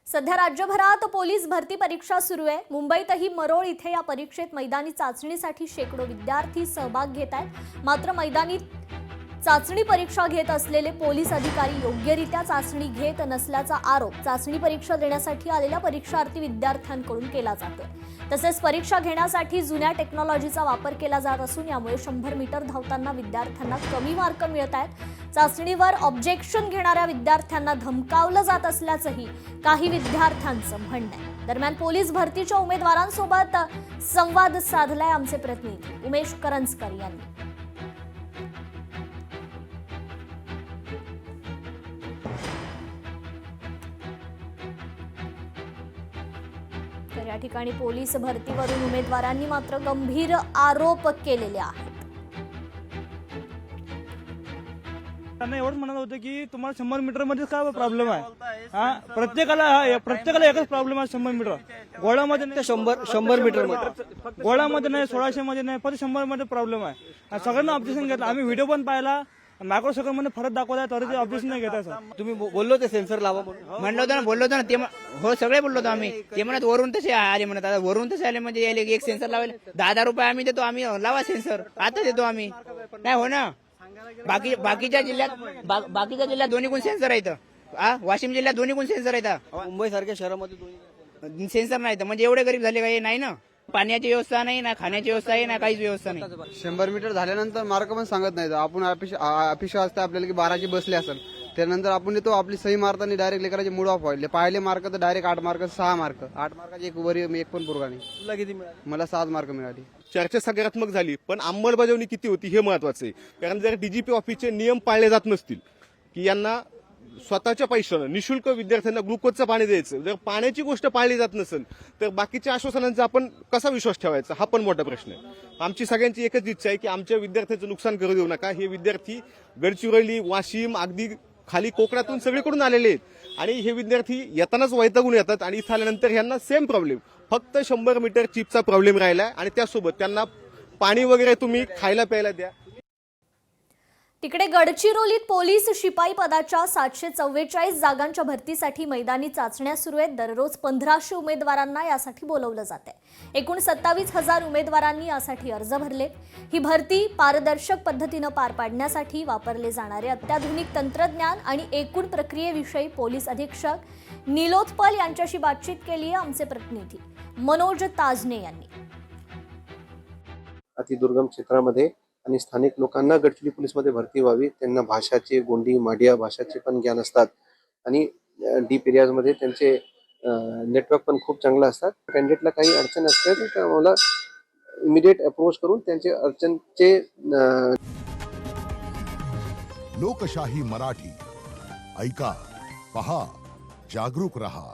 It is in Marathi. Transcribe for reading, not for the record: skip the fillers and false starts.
सध्या राज्यभरात पोलीस भरती परीक्षा सुरू आहे। मुंबईतही मरोळ इथे या परीक्षेत मैदानी चाचणीसाठी शेकडो विद्यार्थी सहभाग घेत आहेत। मात्र मैदानी चाचणी परीक्षा घेत असलेले पोलीस अधिकारी योग्यरित्या चाचणी घेत नसल्याचा आरोप चाचणी परीक्षा देण्यासाठी आलेल्या परीक्षार्थी विद्यार्थ्यांकडून केला जातोय। तसेच परीक्षा घेण्यासाठी जुन्या टेक्नॉलॉजीचा वापर केला जात असून यामुळे 100 मीटर धावताना विद्यार्थ्यांना कमी मार्क मिळत आहेत। चाचणीवर ऑब्जेक्शन घेणाऱ्या विद्यार्थ्यांना धमकावलं जात असल्याचंही काही विद्यार्थ्यांचं म्हणणं आहे। दरम्यान पोलीस भरतीच्या उमेदवारांसोबत संवाद साधलाय आमचे प्रतिनिधी उमेश करंजकर यांनी। तर या ठिकाणी पोलीस भरतीवरून उमेदवारांनी मात्र गंभीर आरोप केलेले आहेत। त्यांना एवढंच म्हणत होतं की तुम्हाला 100 मीटर मध्ये काय प्रॉब्लेम आहे। प्रत्येकाला एकच प्रॉब्लेम आहे 100 मीटर गोळामध्ये नाही, 100 मीटर मध्ये गोळामध्ये नाही, 1600 मध्ये नाही, फक्त 100 मध्ये प्रॉब्लेम आहे। आणि सगळ्यांना ऑब्जेक्शन घेतलं। आम्ही व्हिडिओ पण पाहिला, मायक्रोसेकंड मध्ये फरक दाखवला तरी ते ऑब्जेक्शन नाही घेता सर। तुम्ही बोललो ते सेन्सर लावा म्हणलं होतं ना, बोललो होतं ना ते हो सगळे बोललो होतो आम्ही। ते म्हणत वरून तसे आले म्हणत, आता वरून तसे आले म्हणजे यायले एक सेन्सर लावायला 10,000 रुपये आम्ही देतो, आम्ही लावा सेन्सर आता देतो आम्ही। नाही हो ना, बाकीच्या जिल्ह्यात दोन्ही गुण सेन्सर आहेत। वाशिम जिल्ह्यात दोन्ही गुण सेन्सर आहेत। मुंबई सारख्या शहरामध्ये दोन्ही सेन्सर नाही म्हणजे एवढे गरीब झाले काही नाही ना, पाण्याची व्यवस्था नाही ना, खाण्याची व्यवस्था आहे ना, काहीच व्यवस्था नाही। 100 मीटर झाल्यानंतर मार्क पण सांगत नाही। आपण अपेक्षा असते आपल्याला की 12ची बसले असेल, त्यानंतर आपण येतो आपली सही मारताना डायरेक्ट लेकराचे मूड ऑफ व्हायले। पाहिले मार्क तर डायरेक्ट 8 मार्क 6 मार्क 8 मार्काची एक पण पुरगा नाही। तुला किती मिळाले? मला 7 मार्क मिळाली। चर्चा सकारात्मक झाली, पण अंमलबजावणी किती होती हे महत्वाचं आहे। कारण जर डीजीपी ऑफिसचे नियम पाळले जात नसतील की यांना स्वतःच्या पैशानं निशुल्क विद्यार्थ्यांना ग्लुकोजचं पाणी द्यायचं, जर पाण्याची गोष्ट पाळली जात नसेल तर बाकीच्या आश्वासनांचा आपण कसा विश्वास ठेवायचा हा पण मोठा प्रश्न आहे। आमची सगळ्यांची एकच इच्छा आहे की आमच्या विद्यार्थ्यांचं नुकसान करू देऊ नका। हे विद्यार्थी गडचिरोली, वाशिम, अगदी खाली कोकणातून सगळीकडून आलेले आहेत आणि हे विद्यार्थी येतानाच वैतागून येतात आणि इथं आल्यानंतर यांना सेम प्रॉब्लेम, फक्त 100 मीटर चिपचा प्रॉब्लेम राहिला आणि त्यासोबत त्यांना पाणी वगैरे तुम्ही खायला प्यायला द्या। तिकडे गडचिरोलीत पोलीस शिपाई पदाच्या 744 जागांच्या भरतीसाठी मैदानी चाचण्या सुरू आहेत। दररोज 1500 उमेदवारांना यासाठी बोलवलं जाते। एकूण 27,000 उमेदवारांनी यासाठी अर्ज भरले। ही भरती पारदर्शक पद्धतीनं पार पाडण्यासाठी वापरले जाणारे अत्याधुनिक तंत्रज्ञान आणि एकूण प्रक्रियेविषयी पोलीस अधीक्षक निलोत्पल यांच्याशी बातचीत केली आहे आमचे प्रतिनिधी मनोज ताजने यांनी। अतिदुर्गम क्षेत्रामध्ये आणि स्थानिक लोकांना गडचिरोली पोलीसमध्ये भरती व्हावी, त्यांना भाषाचे, गोंडी माडिया भाषाचे पण ज्ञान असतात आणि डीप एरियाजमध्ये त्यांचे नेटवर्क पण खूप चांगलं असतात। कॅन्डिडेटला काही अडचण असते तर मला इमिडिएट अप्रोच करून त्यांचे अडचणचे लोकशाही मराठी ऐका, पहा, जागरूक रहा।